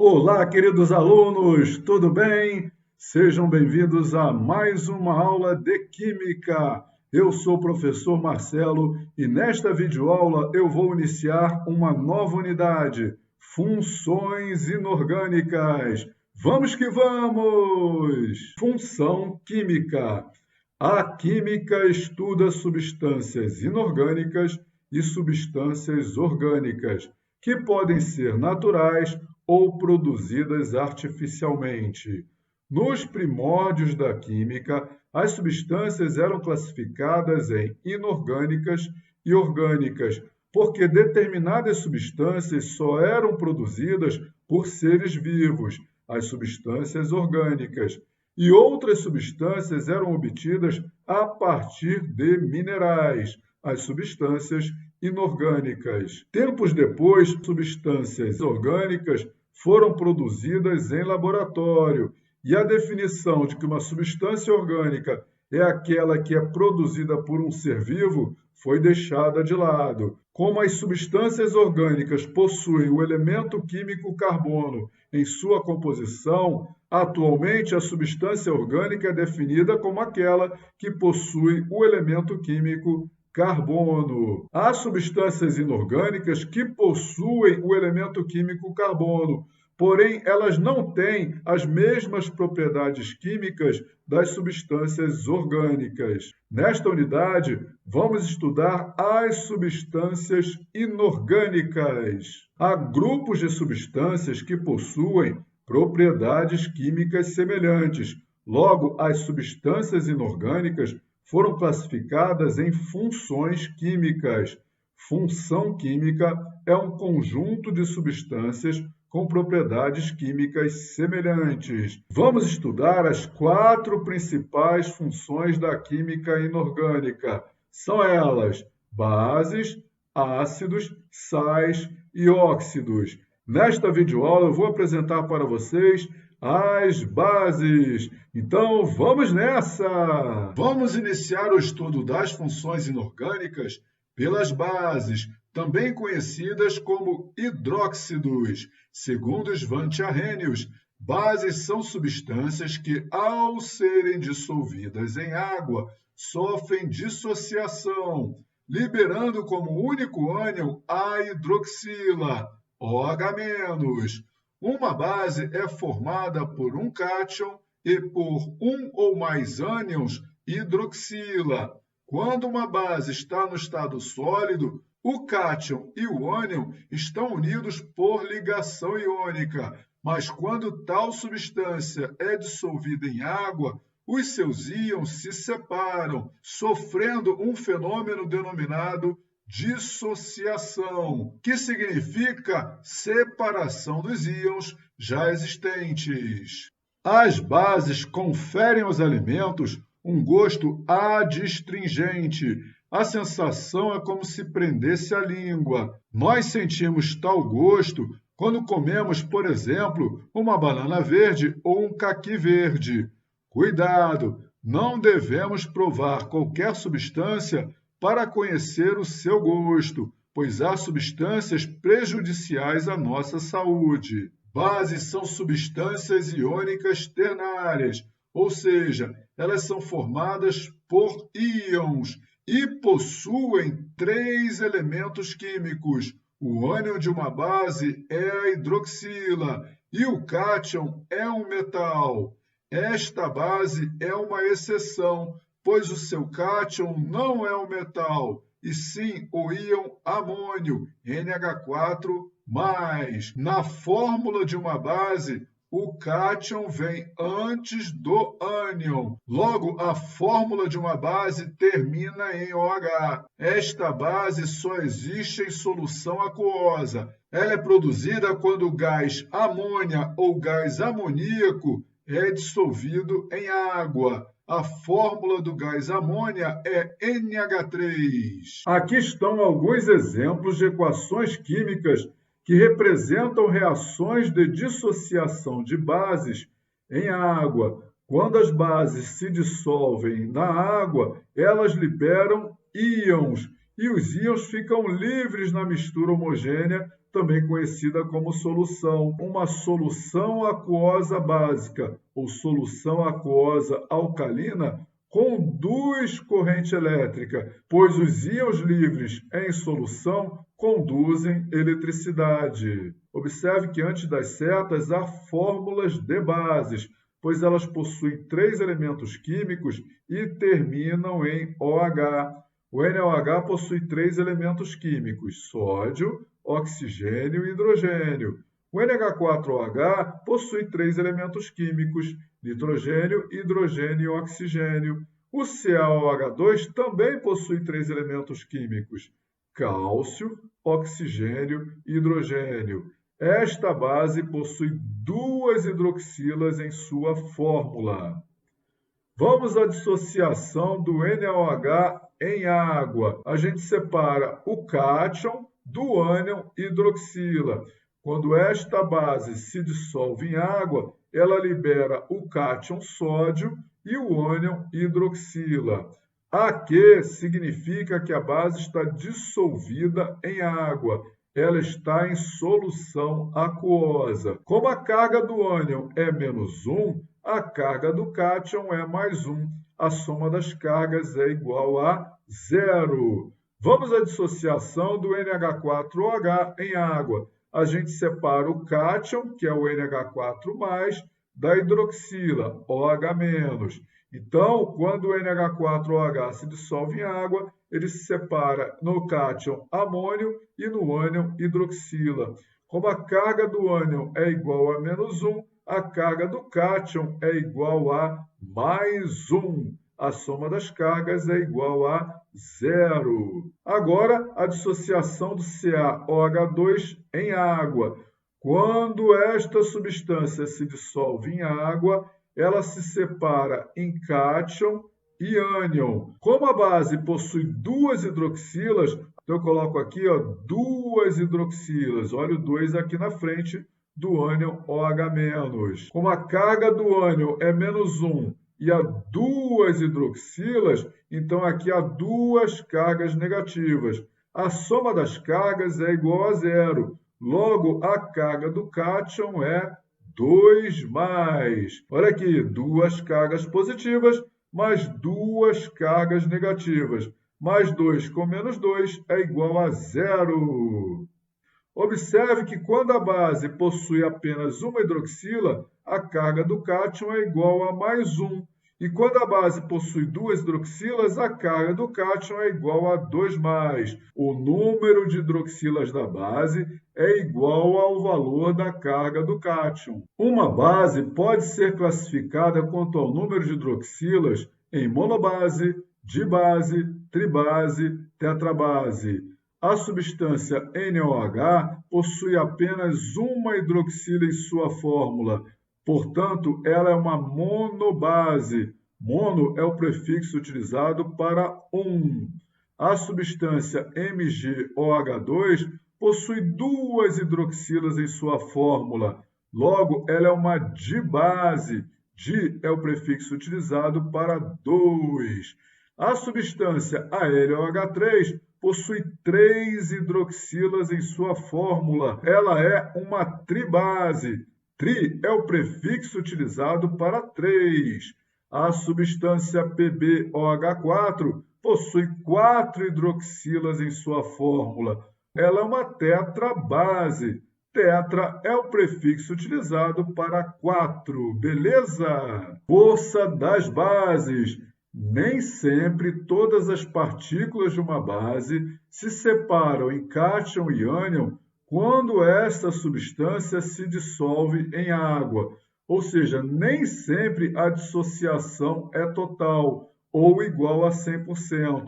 Olá, queridos alunos, tudo bem? Sejam bem-vindos a mais uma aula de Química. Eu sou o professor Marcelo e nesta videoaula eu vou iniciar uma nova unidade, Funções Inorgânicas. Vamos que vamos! Função Química. A química estuda substâncias inorgânicas e substâncias orgânicas, que podem ser naturais ou produzidas artificialmente. Nos primórdios da química, as substâncias eram classificadas em inorgânicas e orgânicas, porque determinadas substâncias só eram produzidas por seres vivos, as substâncias orgânicas, e outras substâncias eram obtidas a partir de minerais, as substâncias inorgânicas. Tempos depois, substâncias orgânicas foram produzidas em laboratório, e a definição de que uma substância orgânica é aquela que é produzida por um ser vivo foi deixada de lado. Como as substâncias orgânicas possuem o elemento químico carbono em sua composição, atualmente a substância orgânica é definida como aquela que possui o elemento químico carbono. Há substâncias inorgânicas que possuem o elemento químico carbono, porém elas não têm as mesmas propriedades químicas das substâncias orgânicas. Nesta unidade, vamos estudar as substâncias inorgânicas. Há grupos de substâncias que possuem propriedades químicas semelhantes. Logo, as substâncias inorgânicas foram classificadas em funções químicas. Função química é um conjunto de substâncias com propriedades químicas semelhantes. Vamos estudar as 4 principais funções da química inorgânica. São elas: bases, ácidos, sais e óxidos. Nesta videoaula eu vou apresentar para vocês as bases. Então, vamos nessa! Vamos iniciar o estudo das funções inorgânicas pelas bases, também conhecidas como hidróxidos. Segundo Svante Arrhenius, bases são substâncias que, ao serem dissolvidas em água, sofrem dissociação, liberando como único ânion a hidroxila, OH-. Uma base é formada por um cátion e por um ou mais ânions hidroxila. Quando uma base está no estado sólido, o cátion e o ânion estão unidos por ligação iônica, mas quando tal substância é dissolvida em água, os seus íons se separam, sofrendo um fenômeno denominado dissociação, que significa separação dos íons já existentes. As bases conferem aos alimentos um gosto adstringente. A sensação é como se prendesse a língua. Nós sentimos tal gosto quando comemos, por exemplo, uma banana verde ou um caqui verde. Cuidado! Não devemos provar qualquer substância para conhecer o seu gosto, pois há substâncias prejudiciais à nossa saúde. Bases são substâncias iônicas ternárias, ou seja, elas são formadas por íons e possuem 3 elementos químicos. O ânion de uma base é a hidroxila e o cátion é um metal. Esta base é uma exceção, pois o seu cátion não é um metal, e sim o íon amônio, NH4+. Na fórmula de uma base, o cátion vem antes do ânion. Logo, a fórmula de uma base termina em OH. Esta base só existe em solução aquosa. Ela é produzida quando o gás amônia ou gás amoníaco é dissolvido em água. A fórmula do gás amônia é NH3. Aqui estão alguns exemplos de equações químicas que representam reações de dissociação de bases em água. Quando as bases se dissolvem na água, elas liberam íons, e os íons ficam livres na mistura homogênea, também conhecida como solução. Uma solução aquosa básica ou solução aquosa alcalina conduz corrente elétrica, pois os íons livres em solução conduzem eletricidade. Observe que antes das setas há fórmulas de bases, pois elas possuem 3 elementos químicos e terminam em OH. O NaOH possui 3 elementos químicos: sódio, oxigênio e hidrogênio. O NH4OH possui 3 elementos químicos: nitrogênio, hidrogênio e oxigênio. O CaOH2 também possui 3 elementos químicos: cálcio, oxigênio e hidrogênio. Esta base possui 2 hidroxilas em sua fórmula. Vamos à dissociação do NaOH em água. A gente separa o cátion do ânion hidroxila. Quando esta base se dissolve em água, ela libera o cátion sódio e o ânion hidroxila. AQ significa que a base está dissolvida em água. Ela está em solução aquosa. Como a carga do ânion é -1, a carga do cátion é +1. A soma das cargas é igual a 0. Vamos à dissociação do NH4OH em água. A gente separa o cátion, que é o NH4+, da hidroxila, OH-. Então, quando o NH4OH se dissolve em água, ele se separa no cátion amônio e no ânion hidroxila. Como a carga do ânion é igual a -1, a carga do cátion é igual a +1. A soma das cargas é igual a 0. Agora, a dissociação do CaOH2 em água. Quando esta substância se dissolve em água, ela se separa em cátion e ânion. Como a base possui 2 hidroxilas, eu coloco aqui 2 hidroxilas. Olha o 2 aqui na frente do ânion OH-. Como a carga do ânion é -1 e há 2 hidroxilas, então aqui há 2 cargas negativas. A soma das cargas é igual a 0. Logo, a carga do cátion é 2+. Olha aqui, 2 cargas positivas mais 2 cargas negativas. Mais 2 com -2 é igual a 0. Observe que quando a base possui apenas uma hidroxila, a carga do cátion é igual a +1. E quando a base possui 2 hidroxilas, a carga do cátion é igual a 2+. O número de hidroxilas da base é igual ao valor da carga do cátion. Uma base pode ser classificada quanto ao número de hidroxilas em monobase, dibase, tribase, tetrabase. A substância NaOH possui apenas uma hidroxila em sua fórmula, portanto, ela é uma monobase. Mono é o prefixo utilizado para A substância MgOH2 possui 2 hidroxilas em sua fórmula, logo, ela é uma dibase. Di é o prefixo utilizado para 2. A substância AlOH3 possui 3 hidroxilas em sua fórmula. Ela é uma tribase. Tri é o prefixo utilizado para 3. A substância PbOH4 possui 4 hidroxilas em sua fórmula. Ela é uma tetrabase. Tetra é o prefixo utilizado para 4. Beleza? Força das bases. Nem sempre todas as partículas de uma base se separam em cátion e ânion quando esta substância se dissolve em água. Ou seja, nem sempre a dissociação é total ou igual a 100%.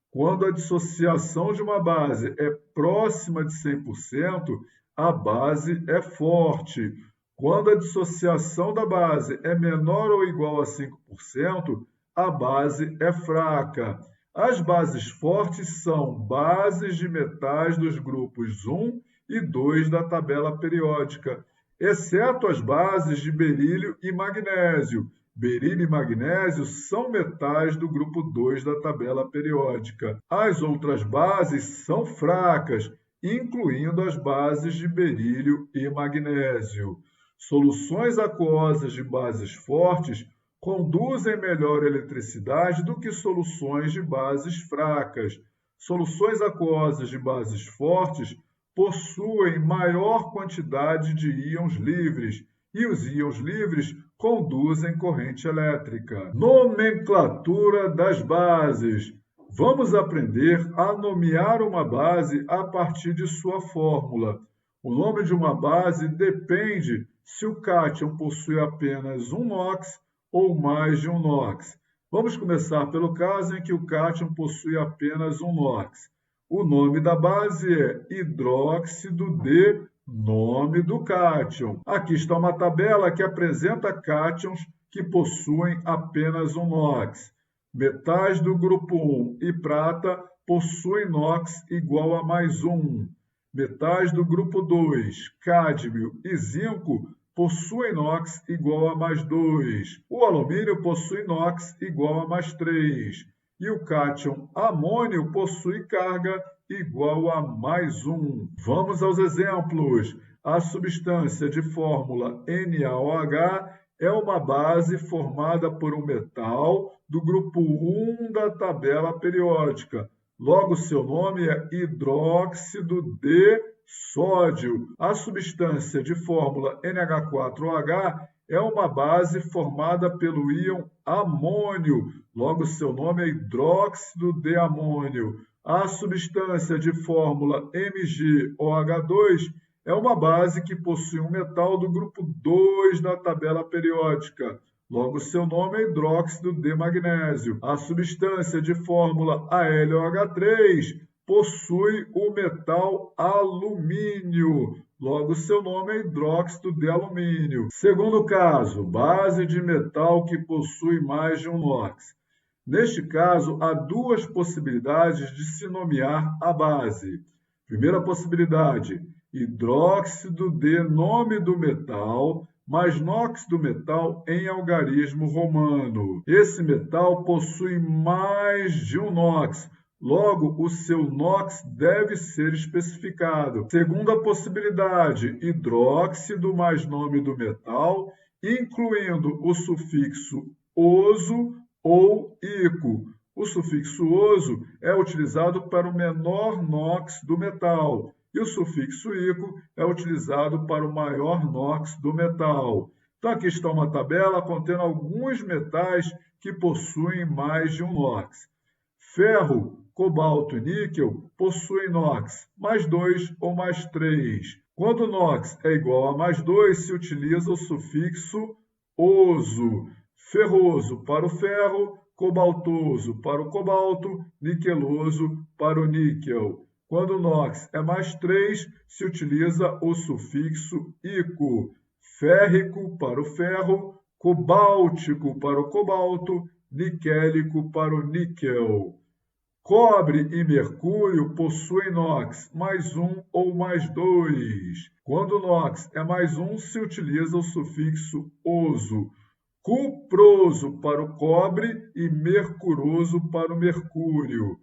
Quando a dissociação de uma base é próxima de 100%, a base é forte. Quando a dissociação da base é menor ou igual a 5%, a base é fraca. As bases fortes são bases de metais dos grupos 1 e 2 da tabela periódica, exceto as bases de berílio e magnésio. Berílio e magnésio são metais do grupo 2 da tabela periódica. As outras bases são fracas, incluindo as bases de berílio e magnésio. Soluções aquosas de bases fortes conduzem melhor eletricidade do que soluções de bases fracas. Soluções aquosas de bases fortes possuem maior quantidade de íons livres, e os íons livres conduzem corrente elétrica. Nomenclatura das bases. Vamos aprender a nomear uma base a partir de sua fórmula. O nome de uma base depende se o cátion possui apenas um NOx ou mais de um NOx. Vamos começar pelo caso em que o cátion possui apenas um NOx. O nome da base é hidróxido de nome do cátion. Aqui está uma tabela que apresenta cátions que possuem apenas um NOx. Metais do grupo 1 e prata possuem NOx igual a mais 1. Metais do grupo 2, cádmio e zinco, possuem NOx igual a mais 2. O alumínio possui NOx igual a mais 3. E o cátion amônio possui carga igual a mais 1. Vamos aos exemplos. A substância de fórmula NaOH é uma base formada por um metal do grupo 1 da tabela periódica. Logo, seu nome é hidróxido de sódio. A substância de fórmula NH4OH é uma base formada pelo íon amônio. Logo, seu nome é hidróxido de amônio. A substância de fórmula MgOH2 é uma base que possui um metal do grupo 2 da tabela periódica. Logo, seu nome é hidróxido de magnésio. A substância de fórmula AlOH3 possui o metal alumínio. Logo, seu nome é hidróxido de alumínio. Segundo caso, base de metal que possui mais de um NOx. Neste caso, há duas possibilidades de se nomear a base. Primeira possibilidade, hidróxido de nome do metal, mais NOx do metal em algarismo romano. Esse metal possui mais de um NOx. Logo, o seu NOx deve ser especificado. Segunda possibilidade, hidróxido mais nome do metal, incluindo o sufixo oso ou ico. O sufixo oso é utilizado para o menor NOx do metal e o sufixo ico é utilizado para o maior NOx do metal. Então, aqui está uma tabela contendo alguns metais que possuem mais de um NOx. Ferro, cobalto e níquel possuem NOx mais 2 ou mais 3. Quando o NOx é igual a mais 2, se utiliza o sufixo oso. Ferroso para o ferro, cobaltoso para o cobalto, niqueloso para o níquel. Quando o NOx é mais 3, se utiliza o sufixo ico. Férrico para o ferro, cobáltico para o cobalto, niquélico para o níquel. Cobre e mercúrio possuem NOx mais 1 ou mais 2. Quando o NOx é mais 1, se utiliza o sufixo oso. Cuproso para o cobre e mercuroso para o mercúrio.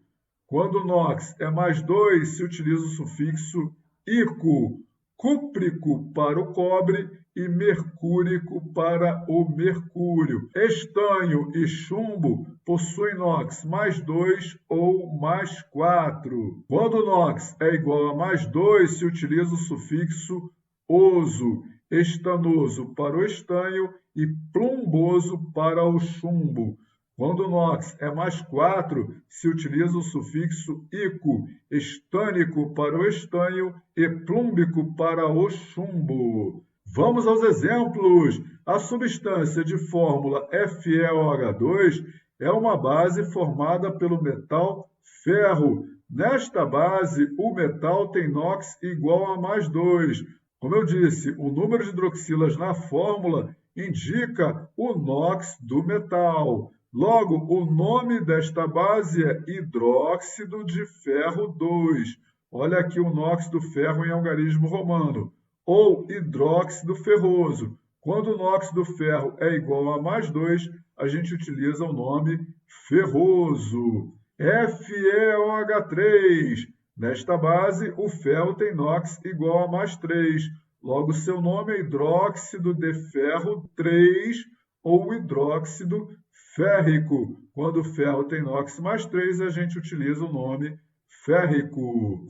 Quando o NOx é mais 2, se utiliza o sufixo ico. Cúprico para o cobre e mercúrico para o mercúrio. Estanho e chumbo possuem NOx mais 2 ou mais 4. Quando o NOx é igual a mais 2, se utiliza o sufixo oso. Estanoso para o estanho e plumboso para o chumbo. Quando o NOx é mais 4, se utiliza o sufixo ico, estânico para o estanho e plúmbico para o chumbo. Vamos aos exemplos. A substância de fórmula FeOH2 é uma base formada pelo metal ferro. Nesta base, o metal tem NOx igual a mais 2. Como eu disse, o número de hidroxilas na fórmula indica o NOx do metal. Logo, o nome desta base é hidróxido de ferro 2. Olha aqui o NOx do ferro em algarismo romano. Ou hidróxido ferroso, Quando o NOx do ferro é igual a mais 2, a gente utiliza o nome ferroso. FeOH3. Nesta base, o ferro tem NOx igual a mais 3. Logo, seu nome é hidróxido de ferro 3 ou hidróxido férrico. Quando o ferro tem NOx mais 3, a gente utiliza o nome férrico.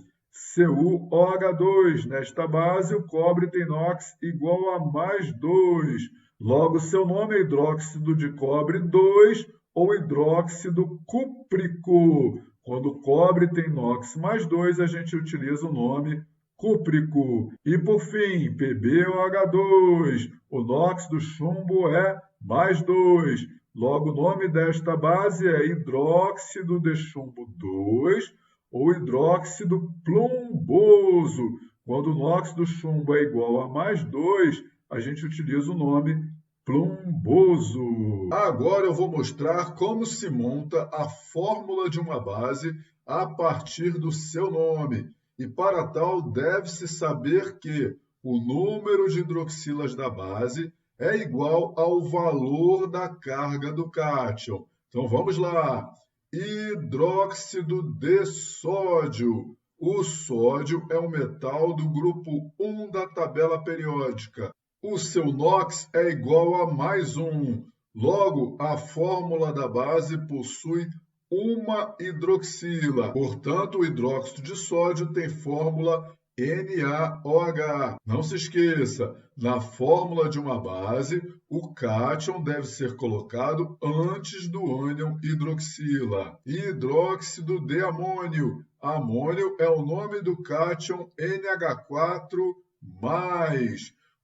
CuOH2. Nesta base, o cobre tem NOx igual a mais 2. Logo, seu nome é hidróxido de cobre 2 ou hidróxido cúprico. Quando o cobre tem NOx mais 2, a gente utiliza o nome cúprico. E por fim, PbOH2. O NOx do chumbo é mais 2. Logo, o nome desta base é hidróxido de chumbo 2 ou hidróxido plumboso. Quando o NOx do chumbo é igual a mais 2, a gente utiliza o nome plumboso. Agora eu vou mostrar como se monta a fórmula de uma base a partir do seu nome. E para tal, deve-se saber que o número de hidroxilas da base é igual ao valor da carga do cátion. Então vamos lá. Hidróxido de sódio. O sódio é um metal do grupo 1 da tabela periódica. O seu NOx é igual a mais 1. Logo, a fórmula da base possui uma hidroxila. Portanto, o hidróxido de sódio tem fórmula NaOH. Não se esqueça, na fórmula de uma base, o cátion deve ser colocado antes do ânion hidroxila. Hidróxido de amônio. Amônio é o nome do cátion NH4+.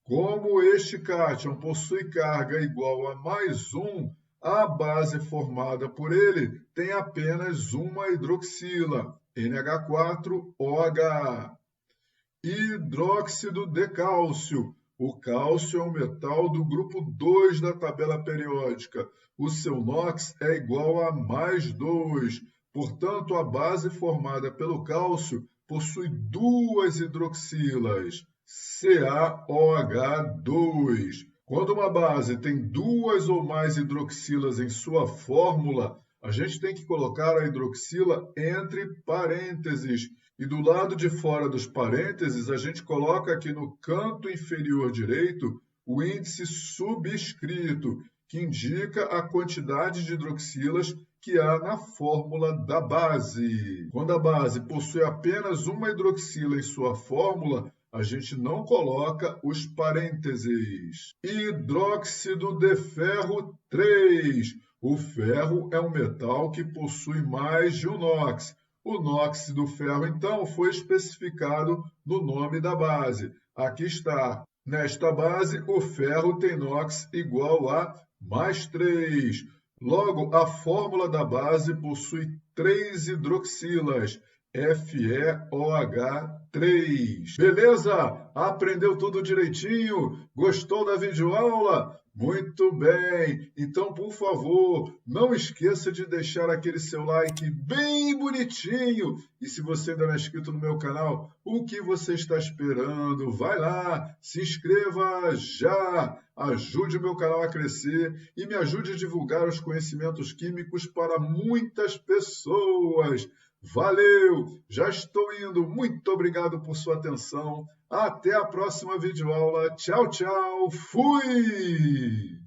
Como este cátion possui carga igual a mais 1, a base formada por ele tem apenas uma hidroxila, NH4OH. Hidróxido de cálcio. O cálcio é um metal do grupo 2 da tabela periódica. O seu NOx é igual a mais 2. Portanto, a base formada pelo cálcio possui duas hidroxilas, CaOH2. Quando uma base tem duas ou mais hidroxilas em sua fórmula, a gente tem que colocar a hidroxila entre parênteses. E do lado de fora dos parênteses, a gente coloca aqui no canto inferior direito o índice subscrito, que indica a quantidade de hidroxilas que há na fórmula da base. Quando a base possui apenas uma hidroxila em sua fórmula, a gente não coloca os parênteses. Hidróxido de ferro 3. O ferro é um metal que possui mais de um NOx. O NOx do ferro, então, foi especificado no nome da base. Aqui está. Nesta base, o ferro tem NOx igual a mais 3. Logo, a fórmula da base possui 3 hidroxilas, FeOH3. Beleza? Aprendeu tudo direitinho? Gostou da videoaula? Muito bem! Então, por favor, não esqueça de deixar aquele seu like bem bonitinho. E se você ainda não é inscrito no meu canal, o que você está esperando? Vai lá, se inscreva já! Ajude o meu canal a crescer e me ajude a divulgar os conhecimentos químicos para muitas pessoas. Valeu! Já estou indo. Muito obrigado por sua atenção. Até a próxima videoaula. Tchau, tchau. Fui!